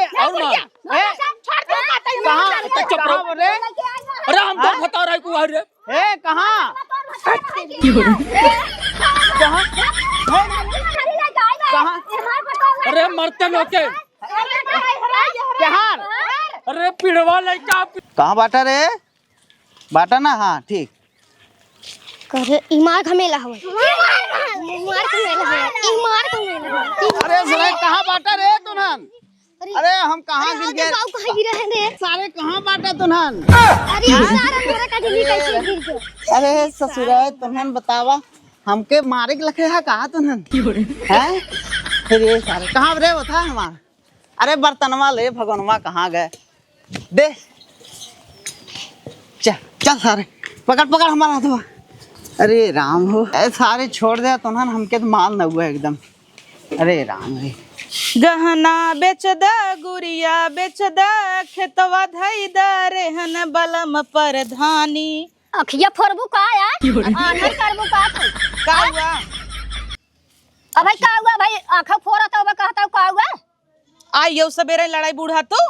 और मार कहाँ बोले? अरे हम तो बता रहे को रे कहाँ अरे मरते लोके अरे पिड़वा लड़का कहाँ बाटा रे? बाटा ना? हाँ ठीक। करे ईमार घमेला हवे अरे सरे कहाँ बाटा रे तुनन? अरे हम कहाँ गिर गए? सारे कहाँ बाटा तुनन? अरे ससुरा तुनन बतावा हमके मारे के लखे है कहाँ तुनन? हैं? फिर ये सारे कहाँ रे बता हमार? अरे बर्तनवा ले भगवानवा कहाँ गए? दे चल चल सारे पकड़ पकड़ हमारा हाथवा। अरे राम हो सारे छोड़ दे तुनन हमके तो माल न हुआ एकदम। अरे राम रे गहना बेच द गुड़िया बेच द खेतवा धई द रेहन बलम पर धानी। अखिया फोड़बू का यार आनर करबू का तू का हुआ? अब भाई का हुआ भाई आंखा फोड़ा तो अब कहता का हुआ? आइयो सबेरे लड़ाई बूढ़ा तू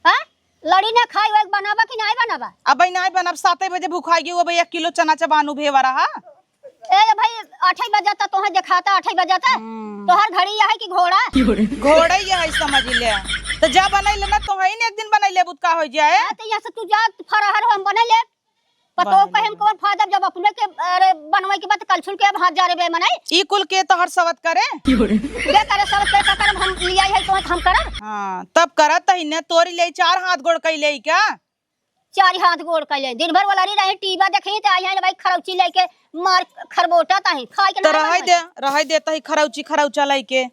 हां लड़ी ना खाई वे बनावा कि नहीं बनावा? अब नहीं बनब 7 बजे भूखाएगी वो भैया किलो चना चबानू भेवा रहा। ए भाई 8 बजे तक तोहे दिखाता 8 बजे तक तोहर घड़ी है कि घोड़ा? घोड़ा ही है समझ ले तो जा बनाई लेना तो है एक दिन बनाई ले बुतका हो जाए तो यहां से तू जा फरहर हम बना ले पतो कहे कौन फायदा जब अपने के अरे बनवाई के बाद कल छुल के हाथ जा रे बे मनाई ई कुल के तो हर सवत करे के करे सब के का करम हम लिया है तो हम करब। हां तब करत ही ने तोरी ले 4 हाथ गोड़ कैले क्या? 4 हाथ गोड़ कैले दिन भर वाला रही टीवा देखी त आई है भाई खरौची लेके मार खरबोटा ताही खाए के तो रह दे तही खरौची खरौचा लेके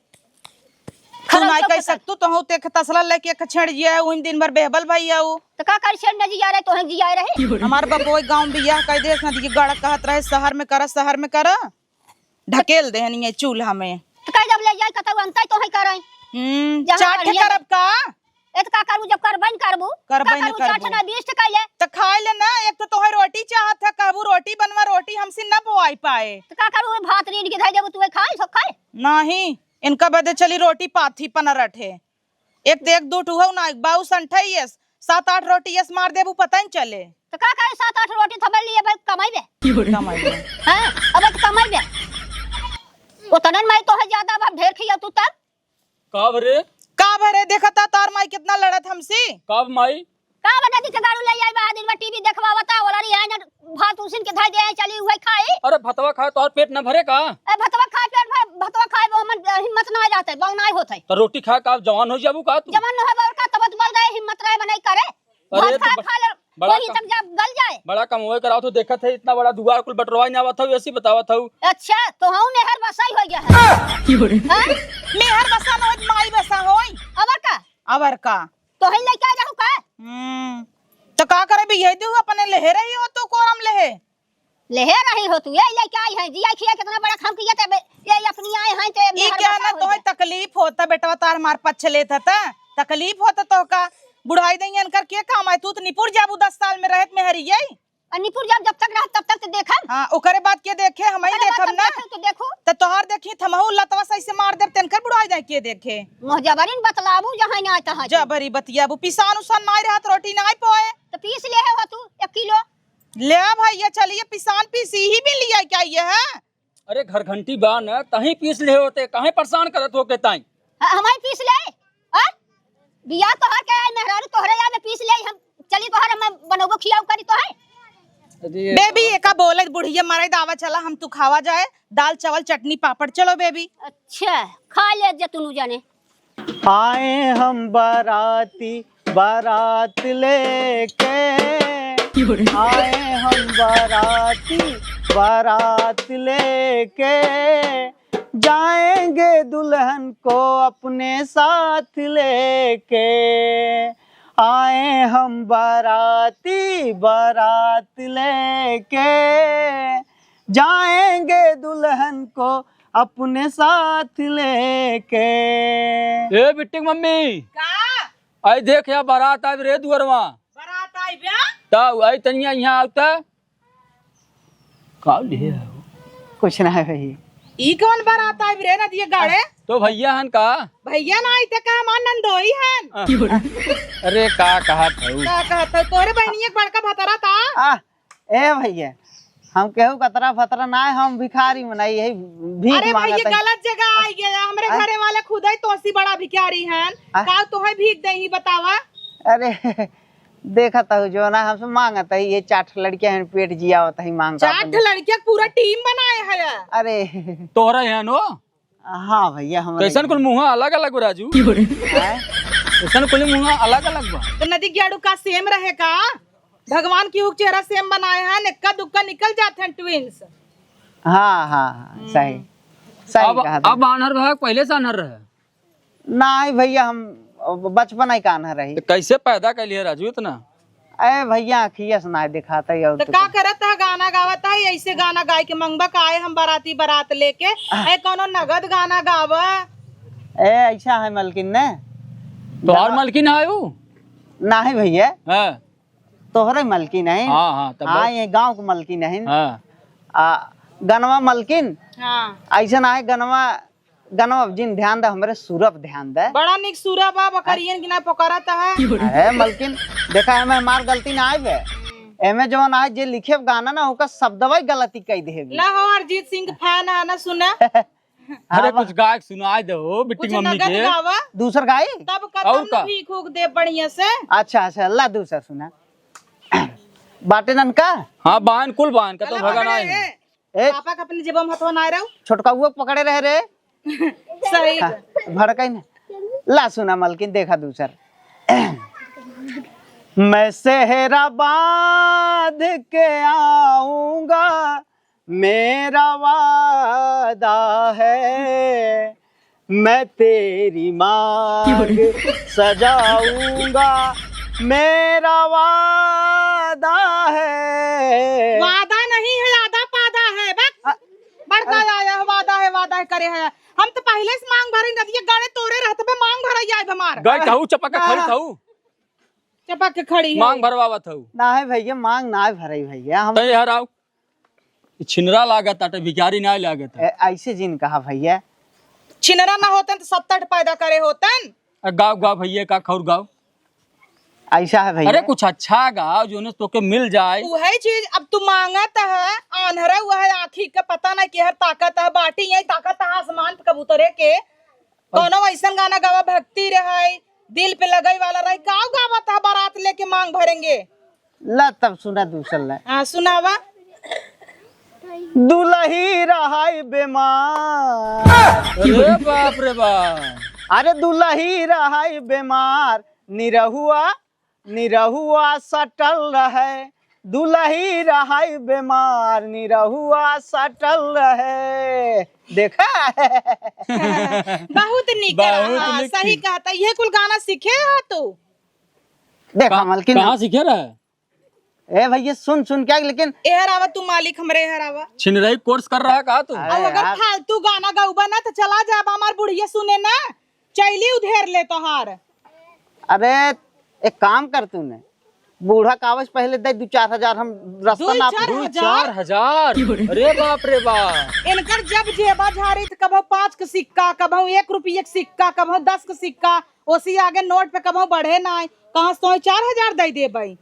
तू नहीं कह सकतू तो हूं ते तसला लेके छेड़ जिया उन दिन भर बेहबल भैया तो का कर छेड़ न जिया रहे तोहे जिया रहे हमार बबोई गांव बियाह कह देस ना दी गड़ कहत रहे शहर में कर ढकेल देहनी चूल्हा में तो कह जब ले जाए कतौ अंतै तोहे करई चाट करब का ए तो का करू जब करबन करबू चाट ना 20 टका ले तो खाए ले ना एक तो तोहे रोटी चाहत है कहबू रोटी बनवा रोटी हमसे न बोआई पाए तो का करू भात रीड के धइ देबू तू खाए सब खाए नहीं इनका बदे चली रोटी पाथी पन रखे एक दो टूहू ना बाऊ संठैस 7-8 रोटी यस मार देबू पता नहीं चले तो का करे 7-8 रोटी थबल लिए भाई कमाइबे हां अब तो कमाइबे उतनन मैं तो है ज्यादा अब ढेर खिया तू तब का भरे देखता तार माई कितना लड़त हमसे कब माई का बना दी गाड़ू ले आई बा दिन में टीवी देखवावता वाला री है ना भात उसिन के धइ दे चली हुई खाई। अरे भतवा खाए तो और पेट न भरे का? ए भतवा खाए पेट भर भतवा खाए वो मन हिम्मत ना रहते बल नहीं होते तो रोटी खा का जवान हो जाबू का तू? जवान न होबे और का तबत बल गए हिम्मत रहे बनाई करे भात खा ले वही तक जब गल जाए बड़ा कमोए कराओ तो देखत है इतना बड़ा दुआर कुल बटरवाई ना आवत हो ऐसी बतावत हो। अच्छा तो हूं नेहर बसाई हो गया है मेहर बसा न होई माई बसा होई अबर का तो ही लेके आ जाऊ का तो का करे भी यही तू अपने लेहे रही हो तो कोरम लेहे रही हो तू ये लेके आई है जिया खिया कितना बड़ा खाम किया ते ये अपनी आए हैं ते ई क्या ना तो तकलीफ होता बेटवा तार मार पछ लेता था तकलीफ होता तो का बुढ़ाई देंगे अनकर के काम है तू तो निपुर जाबू 10 साल में रहत में हरियै निपुर जब तक रह तब तक तो देखा हां ओकरे बाद के देखे हम ही देखब ना तो देखो तो तोहार देखी थमहु लतवा सही से मार देब तनकर बुढ़ाई दे के देखे मोहजबरिन बतलाबू जहां ना आता है जबरी बतियाबू पिसान उसान नहीं रहत रोटी नहीं पोए तो पीस ले हो तू 1 किलो ले भैया चलिए पिसान पीसी ही भी लिया क्या ये है? अरे घर घंटी बा न तही पीस ले होते काहे परेशान करत हो के ताई हमारी पीस ले हां बिया तोहर के मेहरारू तोहरे या में पीस ले हम चली तोहर हम बनोगो खियाऊ करी तो है बेबी एका बोलत बुढ़िया मारे दावा चला हम तू खावा जाए दाल चावल चटनी पापड़ चलो बेबी। अच्छा खा ले जतुनु जाने आए हम बाराती बारात लेके आए हम बाराती बारात लेके जाएंगे दुल्हन को अपने साथ लेके आए हम बाराती बारात लेके जाएंगे दुल्हन को अपने साथ लेके। ए बिट्टी मम्मी का आई देख या बारात आई रे दुअरवा बारात आई बे ता आई तनिया यहां आवता का ले कुछ ना है भाई ई कौन बारात आई रे ना दिए गाड़े तो भैया हन का भैया ना आई ते का मान नंदोई हन अरे का कहा था क्या कहता तोरे बहनी एक बड़का भतरा था। ए भैया हम केहू कतरा फतरा ना है, हम भिखारी मनाई यही भीख अरे भाई ये मांगत है। गलत जगह आई गया। हमरे घरे वाले खुद ही तोसी बड़ा भिखारी हैं। का तोहे भीख दही बतावा। अरे देखा था जो ना हमसे मांगत है, ये 4 लड़कियां हैं पेट जिया होता ही मांग 4 लड़कियां पूरा टीम बनाए हैं। अरे तोहरा यहाँ नो हाँ भैया हम कैसन कुल मुँह अलग अलग राजू, कैसन कुल मुँह अलग अलग बा। तो नदी गेड़ू का सेम रहे का। भगवान की हुक चेहरा सेम बनाए हैं, इक्का दुक्का निकल जाते हैं ट्विंस। हाँ हाँ सही सही कहा था। अब आनर रहा पहले से आनर रहे नहीं भैया हम बचपन ही कान रही। तो कैसे पैदा कर लिया राजू इतना। अरे भैया अखिया सुनाई दिखाता ही और तो का करत है गाना गावत है ऐसे गाना गाय के मंगबा का आए हम बाराती बारात लेके ए कोनो नगद गाना गावा। ए ऐसा है मलकिन ने तो और मलकिन आयु नहीं भैया हाँ तोहरे मलकिन है। हाँ हाँ तब हाँ ये गांव के मलकिन है। हाँ गनवा मलकिन हाँ ऐसा ना है गनवा जिन ध्यान दे हमरे सूरप ध्यान दे। बड़ा निक सूरा बा बकरियन की ना पकड़त है। अरे मलकिन देखा है मैं मार गलती ना आए बे एमे जवन आज जे लिखे गाना ना ओका शब्दवा गलती कह देबी। ला हो अरिजीत सिंह फैन है ना सुना। अरे कुछ गायक सुनाई दो बिट्टी कुछ मम्मी नगद के। गावा दूसर गाई तब और कतम का? भीख हुक दे बढ़िया से। अच्छा अच्छा अल्लाह दूसर सुना बाटे नन का हाँ बान कुल बान का तो भगन आए हैं। ए पापा का अपने जेब में हथवा ना रहो। छोटका हुआ पकड़े रहे रे सही भड़काई ना ला सुना मलकिन देखा दूसर मैं सेहरा बांध के आऊंगा मेरा वादा है मैं तेरी मांग सजाऊंगा मेरा वादा है। वादा नहीं है आधा पादा है बस बड़का आया है वादा है करे है। हम तो पहले से मांग भरी नदिया गाने तोरे रहते पे मांग भरा जाए हमार गई थाऊ चपक के खड़ी थाऊ चपक के खड़ी है। मांग भरवावा थाऊ ना है भैया मांग ना भरई भैया हम तय हराओ छिनरा लागत आटे भिखारी ना लागत है। ऐसे जिन कहा भैया छिनरा ना होतन तो सब तट पैदा करे होतन। गाँव गाँव भैया का खौर गाँव। ऐसा है भैया अरे कुछ अच्छा गाँव जो तोके मिल जाए। वही चीज अब तू मांगत है आंधरा हुआ है आँखी का पता नहीं कि हर ताकत है बाटी यही ताकत है आसमान पे कबूतरे के। कोनो ऐसा गाना गावा भक्ति रहे दिल पे लगई वाला रहे गाँव गावत है बारात लेके मांग भरेंगे। ला तब सुना दूसर ला हाँ सुनावा। दुलही रहाई बेमार अरे बाप रे बाप। अरे दुलही रहाई बेमार निरहुआ सटल रहे दुलही रहाई बेमार निरहुआ सटल रहे। देखा बहुत निक बहुत निक सही कहता ये कुल गाना सीखे है तू। देखा मलकिन कहाँ सीखे रहे। ए भैया सुन क्या लेकिन एहरावा तू मालिक हमरे एहरावा। छिनराई कोर्स कर रहा है कहा तू। अरे अब अगर यार, फालतू गाना गाऊबा ना तो चला जा हमार बुढ़िया सुने ना चैली उधेर ले तोहार। अरे एक काम कर तूने बूढ़ा कागज पहले दे 2-4 हजार हम रास्ता दू नाप चार दूं। 4,000 अरे बाप रे बाप। इनकर जब जेबा झाड़ी तो कभो 5 का सिक्का कभो 1 रुपये का सिक्का कभो 10 का सिक्का उसी आगे नोट पे कभो बढ़े ना कहाँ 4,000 दे दे भाई।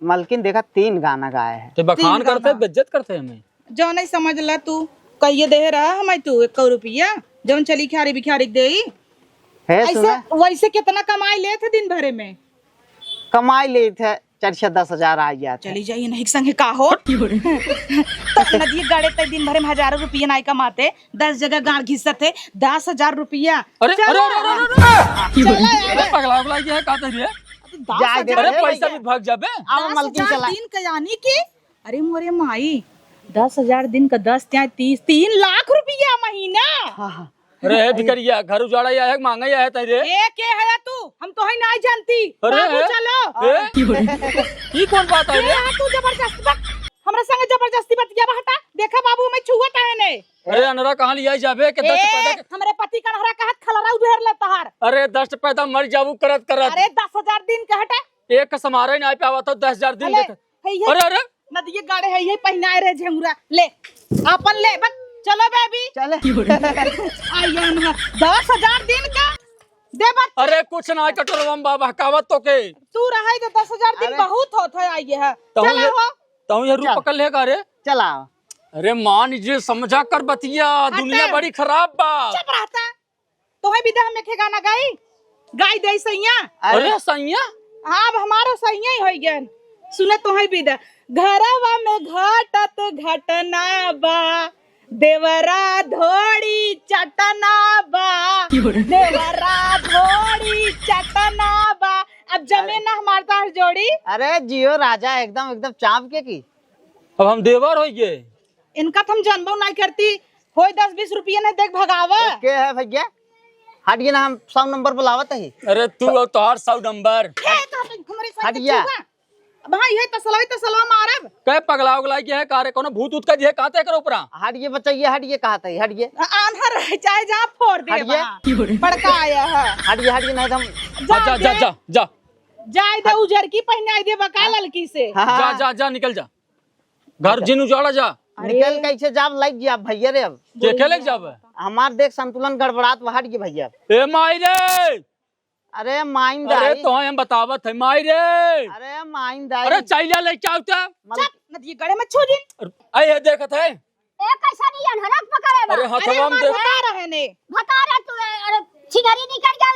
मलकिन देखा 3 गाना गाए हैं। तो बखान करते बेइज्जत करते हमें। जो नहीं समझ ला तू कहिए दे रहा हमें तू 1 रुपया जब चली खारी बिखारी दे है ऐसे सुना वैसे कितना कमाई ले थे दिन भरे में। कमाई ले थे 4-10 हजार आ गया था। चली जाइए नहीं संगे का हो तो नदी गाड़े तक दिन भरे में हजारों रुपया नहीं कमाते 10 जगह गाड़ घिसते 10,000 रुपया। अरे अरे अरे पगला उगला गया का तो रे। जाए दे अरे रे पैसा भी भाग जाबे। अब मलकिन 10,000 चला दिन का यानी कि अरे मोरे माई 10,000 दिन का 10 ત્યાં 30 3 लाख रुपया महीना। हाँ, अरे भिखारिया घर उजाड़ा या है मांगा या है तेरे। ए के है तू हम तो है नहीं जानती अरे बाबू है? चलो ये कौन बात है ए रे। तू जबरदस्ती बात हमरा संग जबरदस्ती बतिया हटा देखा बाबू मैं छुआ है ने। अरे अनरा कहाँ लिया जाबे के दस्त पैदा के। हमरे पति कनहरा का हाथ खलरा उधेर ले तहार। अरे दस्त पैदा मर जाबू करत करत। अरे 10,000 दिन का हटा एक का समारे नहीं पावा तो 10,000 दिन अरे देख। अरे अरे नदिये गाड़े है ये पहनाए रहे झंगुरा ले अपन ले बस चलो बेबी चले आइए 10,000 दिन का दे बात। अरे कुछ ना कटोरवम बाबा कहावत तो के तू रहा तो 10,000 दिन अरे। बहुत होत है आइए है। तहु चला ये हो तहु ये रूप चल। पकड़ लेगा रे। चला अरे मान जी समझा कर बतिया दुनिया बड़ी खराब बा। चुप रहता तो है विदा में के गाना गाई गाई दे सैया। अरे सैया हाँ अब हमारा सैया ही हो गया सुने तो है विदा घरवा में घटत घटना बा देवरा धोड़ी चटना बा देवरा धोड़ी चटना बा। अब जमीन ना हमारे पास जोड़ी अरे जियो राजा एकदम एकदम चाप के की। अब हम देवर हो गए। इनका तो हम जानबो नहीं करती होई 10-20 रुपया नहीं देख भगावा। के है भैया हटिए ना हम 100 नंबर बुलावत है। अरे तू और तोहार 100 नंबर हटिया भाई है तसलवा मारब कह पगला उगला के है कारे कोनो भूत उत का जे काते करो ऊपरा। हटिए बच्चा हटिए कहा था हटिए आन्हर रह चाहे जहाँ फोड़ दे हटिए। वहाँ। बड़का आया है हटिए हटिए नहीं तो हम जा जा जा जा जाए दे उजर की पहने आई दे बका लड़की से। हाँ, जा हाँ, जा जा निकल जा घर जिन उजाड़ा जा। निकल कैसे जाब लग गया भैया रे। अब के खेले जाब हमार देख संतुलन गड़बड़ात हटिए भैया। ए माई रे। अरे माइन अरे दाई तो हम बतावत है माई रे। अरे माइन दाई अरे चाहिए ले क्या होता चप नदी गड़े में छू दिन। अरे देखत है ए कैसा नहीं अनहरक पकड़े बा अरे अरे हथवा में हमार देख बता रहे ने बता रहा तू अरे छिनरी निकल गया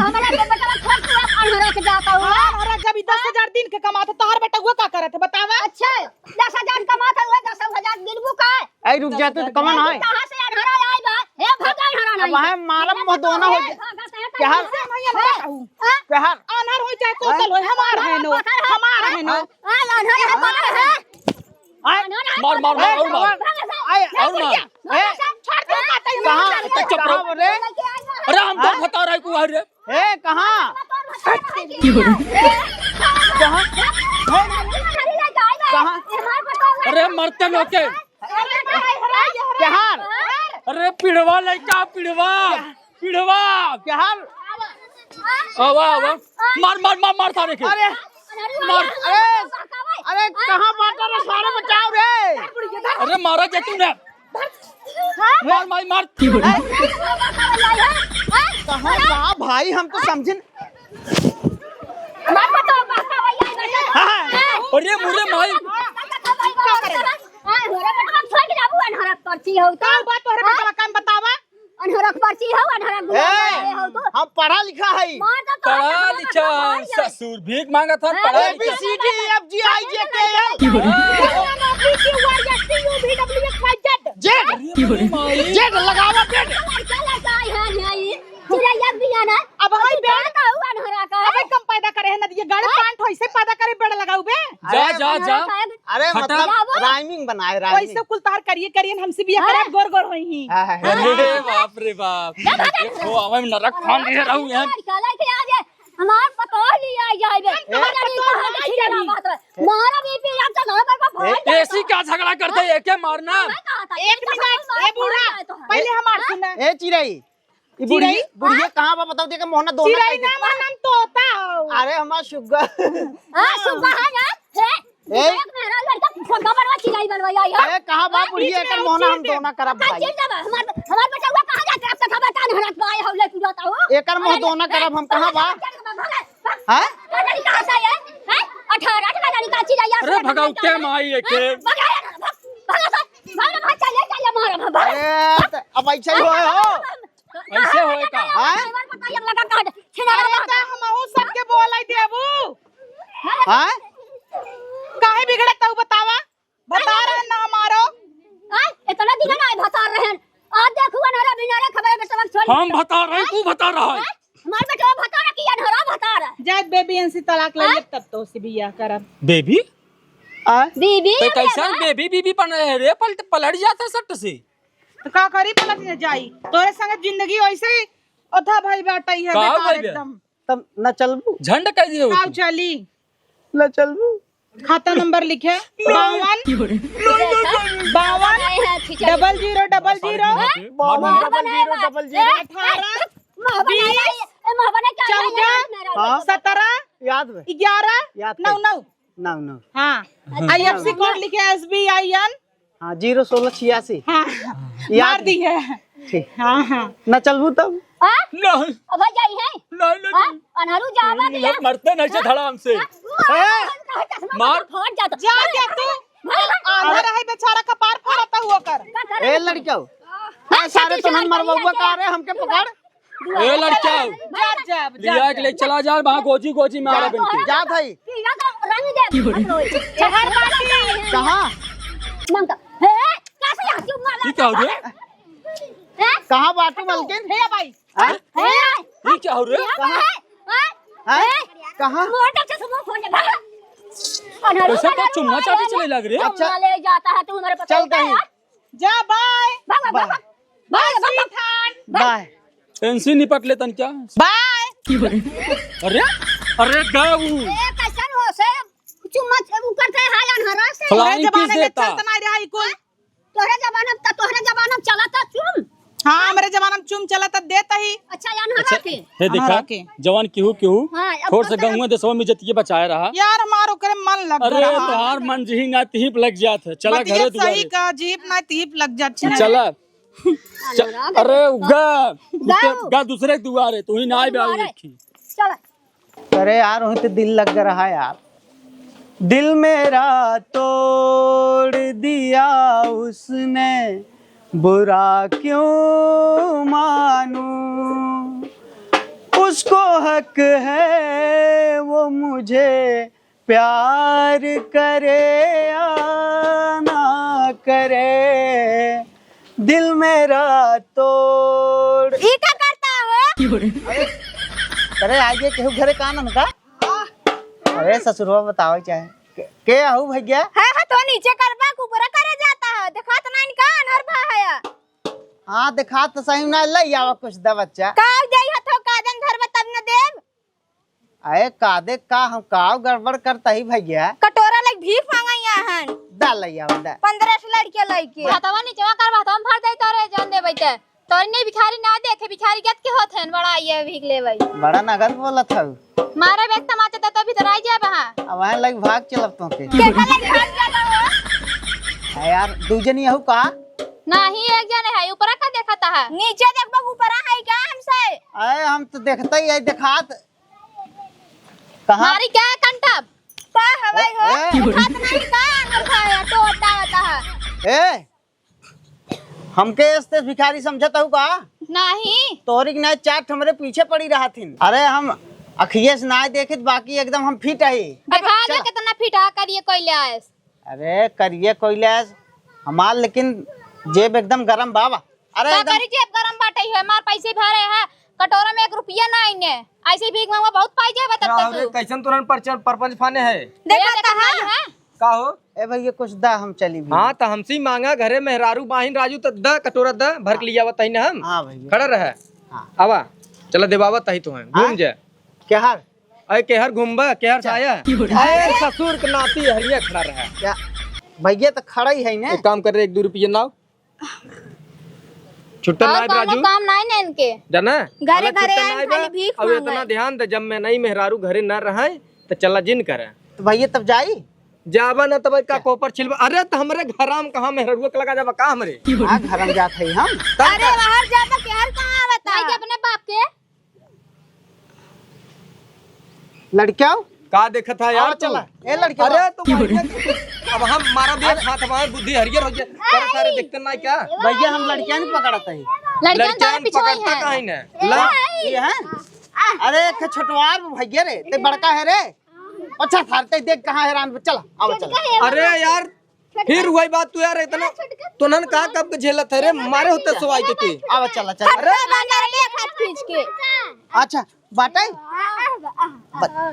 हमारा बेटा खोल तू अनहरक जाता हुआ। और जब 10,000 दिन के कमाते तोहर बेटा वो का करत है बतावा। अच्छा 10,000 कमाता हुआ 10,000 गिरबू का है। ऐ रुक जाते तो कमन है। कहां से अनहरा आई बा हे भगा अनहरा अब नहीं वहाँ मालम मत दोना हो क्या हाल क्या हाल। आन्हर हो चाहे कोतल हो हमार है नो हमार है नो। अनहरा है पकड़ है मार मार मार और मार आए और मार। छोड़ दे बात है कहाँ चुप रहो। कहाँ रे अरे हम तो बता रहे को रे। ए कहाँ अरे मरते नो के। क्या हाल अरे पिड़वा लड़का पिड़वा पिड़वा क्या हाल। आवा आवा मार मार मार मार सारे के। अरे मार अरे कहाँ बांटा रे सारे बचाओ रे। अरे मारा जे तूने मार मार मार। कहाँ बा भाई हम तो समझे। अरे मुरे माई का बात तोहरे बेटा काम बतावा। अनहरक पर्ची हो अनहरक ए, हो तो हम पढ़ा लिखा है। मार तो पढ़ा लिखा ससुर भीख मांगा था पढ़ा ए बी लिखा। सी डी एफ जी आई जे के एल जेड जेड लगावा जेड। अब हई बेड़ अबे कम पैदा करे है नदी गाड़ी पांट होइसे पैदा करे बेड़ लगाऊ बे। जा जा जा अरे हटा। मतलब राइमिंग बनाए राइमिंग। वैसे कुल तार करिए हमसे बिया करे गोर गोर होई ही। अरे बाप रे बाप देखो हमें नरक खान दे रहू यहाँ। हमार पतो लिया जाए मारा बीपी अब तक घर पर फोन ऐसी क्या झगड़ा करते हैं क्या मारना। एक मिनट ए बूढ़ा पहले हमार सुना। ए चिड़ई ई बुढ़ी बुढ़िया कहाँ बा बताओ देखा मोहना दोना चिड़ै ना मनम तोता हो। अरे हमार शुगर हां सुबह ना ए? एक मेरा लड़का फोटो बनवा चिड़ै बनवाया है। ए कहाँ बा बुढ़िया कर मोहना हम दोना करब भाई। हमार बेटा हुआ कहां जाके अब तक हमें कान हरत पाए हो ले तू जाता हो एकर मोह दोना करब हम कहाँ बा हैं। लड़की कहां से है हैं 18 का लड़का चिड़ै। अरे भगाओ क्या माई है के। भाग चले मारा अरे अब ऐसे ही हो ऐसे होए का। अरे ता हमहू सबके बोलाई देबू हैं। काहे बिगड़े तू बतावा। बता रहे ना हमारो इतना दिन ना बता रहे हैं आज देखो अनहरा बिनारे खबर में सबक छोड़ हम बता रहे तू बता रहा है। हमार बेटा बता रहा कि अनहरा बता रहा जाए बेबी एनसी तलाक ले ले तब तो से बियाह करब। बेबी बीबी तो कैसा बेबी बीबी पन रे पलट जाता सट से। तो का करी पलट न जाई तोरे संग जिंदगी वैसे ही ओथा भाई बाटई है का बेकार भाई बे? एकदम। तब न चलबू झंड कह दिए आओ चली न चलबू। खाता नंबर लिखे 52 18 17 याद में 11 याद 99। 99 हाँ IFC कोड लिखे SBIN। हाँ 01686 हाँ याद मार दी है। ठीक हाँ हाँ न चलबू तब हाँ? नहीं अब जाई है नहीं हाँ? अनहरू जावा नहीं मरते नहीं से धड़ा हमसे मार। फट जाता जा के तू आंधा रहे बेचारा कपार फाड़ता हुआ कर। ए लड़कियों सारे तुमन मरवा का रे हमके पकड़। ए लड़का जा जा लिया के ले चला जा वहाँ गोजी गोजी में आ रहा बिनती। जा भाई पीला का रंग दे शहर बाटी कहाँ मंगा हे कैसे आती हूं माला ये क्या हो रहा है? हैं कहाँ बाटू मलकिन हे भाई हैं? हे ये क्या हो रहा है? हैं? कहाँ मोटा से सुबह फोन दे भागा अनहरू ऐसा तो चुम्मा चाटी चले लग रहे हैं। अच्छा ले जाता है तू मेरे पता चल कहीं जा बाय भागा भागा भागा बाय पेंसिल निपट ले तन क्या? बाय। अरे अरे गाऊ ए कैसन हो से चुम्मा ऊपर से हाय अनहरा से फ्लाइंग किस जमाने में देता? चलता नहीं रहा कोई। तोहरे जमाना में चला था चुम हाँ हमारे जमाना में चुम चला तब देता ही। अच्छा अनहरा के हे देखा हमारा के। जवान केहू केहू हाँ, अब थोड़ तो से गंगा देशवा में जतिये बचाए रहा। यार हमारो करे मन लग अरे रहा तोहार मन जिहिंगा तिहिप लग जात है। चला बतिया घरे सही दुआरे का जीप ना तीप लग जात छे। चला अरे गाऊ। गा दूसरे के दुआरे तू ही ना आए बाबू देखी। चल अरे यार वहीं तो दिल लग रहा है यार। दिल मेरा तोड़ दिया उसने बुरा क्यों मानूं उसको हक है वो मुझे प्यार करे या ना करे दिल मेरा तोड़। ई का करता हो अरे आइए केहू घरे कानन का। अरे ससुरवा बताओ चाहे के आहू भैया है तो नीचे करबा ऊपर करे जाता है देखा तो नहीं का अनहर भा है हाँ दिखा तो सही ना ले आवा कुछ दा बच्चा। काव जाई हथो कादन धर तब न देव अरे कादे का हम काव गड़बड़ करता ही भैया कटोरा लग भीख मांगैया हन दा ले आवा दा 15 लड़के लइके हथवा नीचवा करबा तो हम भर दई तोरे जान देबै ते तोर ने भिखारी ना देखे भिखारी गत के होथन बड़ा ये भीख लेबै बड़ा नगद बोला था मारे बेक तमाचे तो भीतर आई जाए बहा अब वहाँ लग भाग चलब तो के देखा लग भाग जाता हो यार दूजनी आहू का नहीं एक जने है ऊपर का देखता है नीचे देखबो ऊपर है क्या हमसे अरे हम तो देखते ही है दिखात कहाँ मारी क्या कंटब का हवाई हो ए, हाथ नहीं का अंदर खाया टोटा होता है ए हमके इसते भिखारी समझता हूँ का नहीं तोहरी की नहीं चाट हमारे पीछे पड़ी रहा थी। अरे हम अखिये से ना देखित बाकी एकदम हम फिट है। देखा ले कितना फिटा करिए कोई ले आए अरे करिए कोयलास हमार लेकिन जेब एकदम गरम बाबा। अरे का एकदम करी जेब गरम बाटे है मार पैसे भरे है कटोरा में 1 रुपया ना आईने ऐसे भीख मांगवा बहुत पाई जाए बता तू कैसन तुरंत परपंच फाने है देखा है का हो? ए भैया कुछ दा हम चली भी। हाँ तो हमसे ही मांगा घरे मेहरारू बाहिन राजू तो द कटोरा द भर के लिया तही ना हम हाँ भैया खड़ा रहे हाँ। आवा चला देवावत तही तो है घूम हाँ? जा क्या हार अरे केहर घूमबा केहर से आया अरे ससुर के नाती हरिया खड़ा रहा क्या भैया तो खड़ा ही है ना। एक काम कर रहे 1-2 रुपये नाव छुट्टा और नाइब कोनो राजू काम नहीं ने इनके जाना घरे अलग घरे छुट्टा आइन नाइब खाली है। भीख अब मांगे। इतना ध्यान दे जब मैं नहीं मेहरारू घरे न रहे तो चला जिन करे तो भैया तब जाई जावा न तब का कोपर छिलवा अरे तो हमारे घराम कहाँ मेहरारू के लगा जावा का हमरे हाँ घर में जाते ही हम। अरे बाहर जाता केहर कहां आवता है अपने बाप के लड़कियों का देखा था यार और चला ए लड़कियों अरे तो अब हम मारा भी हाथ हमारे बुद्धि हरियर हो जाए सारे देखते ना क्या भैया हम लड़कियां नहीं पकड़ते ही लड़कियां तो पीछे ही पकड़ता है कहीं ना ला ये है। अरे एक छोटवार भैया रे ते बड़का है रे अच्छा फारते देख कहाँ हैरान चला अब चला। अरे यार फिर वही बात तू यार इतना तुनन का कब के झेलत है रे मारे होते सवाई के अब चला चला। अरे बंदर एक हाथ खींच के अच्छा बाटे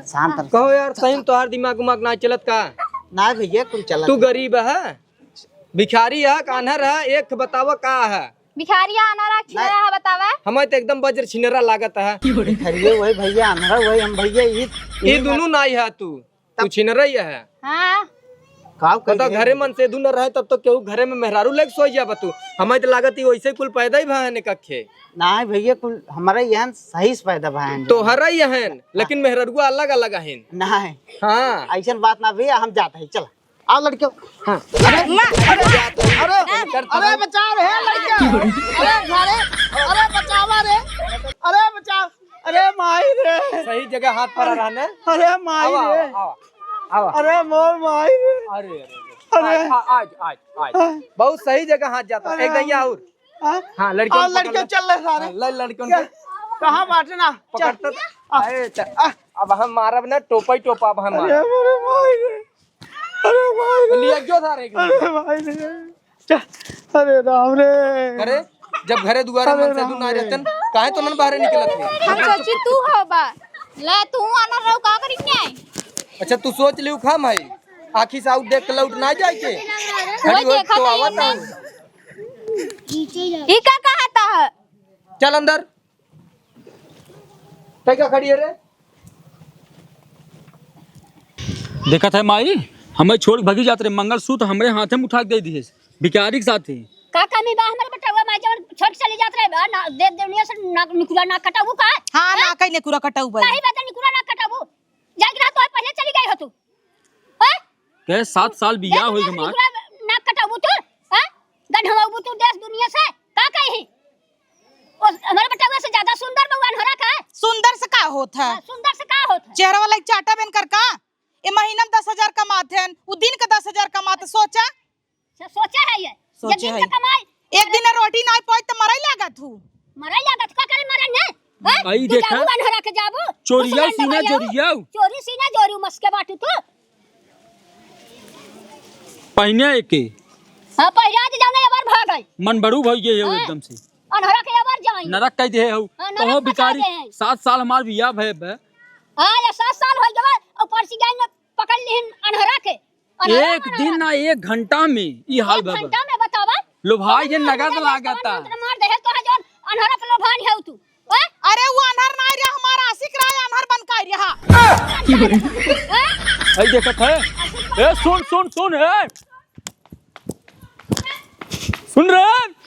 शांत रह। कहो यार सही तोहार दिमाग उमाग ना चलत का ना भैया कुल चला तू गरीब है भिखारी है कान्हर है एक बतावा का है भिखारिया अनारा खिला है बतावा हमें तो एकदम बजर छिनरा लागत है खरिए वही भैया अंधरा वही हम भैया ये दोनों नाई है तू छिनरा ही है हां काव तो घरे मन से न रहे तब तो केहू घरे में मेहरारू लेके सोई जा तू हमें तो लागत वैसे कुल पैदा ही भाने कखे ना भैया कुल हमारे यहाँ सही से पैदा भाई तो हरा ही है लेकिन मेहरारुआ अलग अलग है ना है हाँ ऐसा बात ना भैया हम जाते हैं चला आओ लड़कियों। हाँ। अरे अरे अरे बचा रे लड़का, अरे बचावा रे, अरे बचा, अरे माई रे, सही जगह हाथ पर रहना। अरे माई रे, अरे मोर माई रे, अरे आज आज आज बहुत सही जगह हाथ जाता है। एक दैया और हाँ लड़कियों लड़के चल रहे सारे, लड़कियों को कहाँ बांटना पकड़ते। अब हम मारब ना टोपा टोपा, अब हम अरे मेरे माई रे, अरे माई रे, लिया क्यों था रे? अरे माई रे, अरे राम रे, अरे जब घरे दुआरे मन से तू ना रहतन काहे तो नन बाहर निकलत है? हम सोची तू हो बा ले तू आना रहो का करी नहीं। अच्छा तू सोच लियो खाम है आखी से आउट देख के लौट ना जाए के वो देखा तो था आवत है। ई का कहता है? चल अंदर क्या खड़ी है रे? देखा था माई हमें छोड़ भगी जाते रहे, मंगलसूत्र हमरे हाथे में उठा के दे दिए भिखारी के साथ ही। का कमी बा हमर बटवा माई जवन छोड़ चली जात रहे बा ना दे देवनिया से ना निकुरा ना कटाबू का। हाँ ना कहीं निकुरा कटाऊ भाई। काहे बता निकुरा ना कटाबू जाग रहा तो पहले चली गई हो तू। हां कह 7 साल बियाह होई हमार, निकुरा ना कटाबू तू। हां गढ़वाबू तू देश दुनिया से का कही ओ हमारे बटवा से ज्यादा सुंदर भगवान हरा का। सुंदर से का होत है? सुंदर से का होत है? चेहरा वाला एक चाटा बन कर का ए महीना में 10,000 कमाते हैं, उ दिन का 10,000 कमाते। सोचा सोचा है ये सोचे दिन है। का कमाई एक दिन रोटी ना पाई तो मरई लागत हूँ। मराई लागत का करे मरन ने। आई देखा हरा के जाबू चोरिया सीना चोरिया चोरी सीना जोरी मस्के बाटू तू। पहने के हां पहिरा के जाने बार भाग गई मन बड़ू भई गए हो एकदम से, अनहरा के बार जाई नरक कह दे हो। हाँ, नरक कहो फंसा भिखारी दे हैं। 7 साल हमार बियाह भय बे, हां ये 7 साल हो गए और परसी गई ने पकड़ लिहन अनहरा के। अनहरा एक दिन ना 1 घंटा में ई हाल एक भय घंटा में बतावा लो भाई ये नगद लागता। मार दे तो है जोन अनहरा के लोभान है तू। अरे वो अनहर ना रहा, हमारा आशिक रहा, अनहर बन कर रहा। आई देखत है ए सुन सुन सुन है सुन रे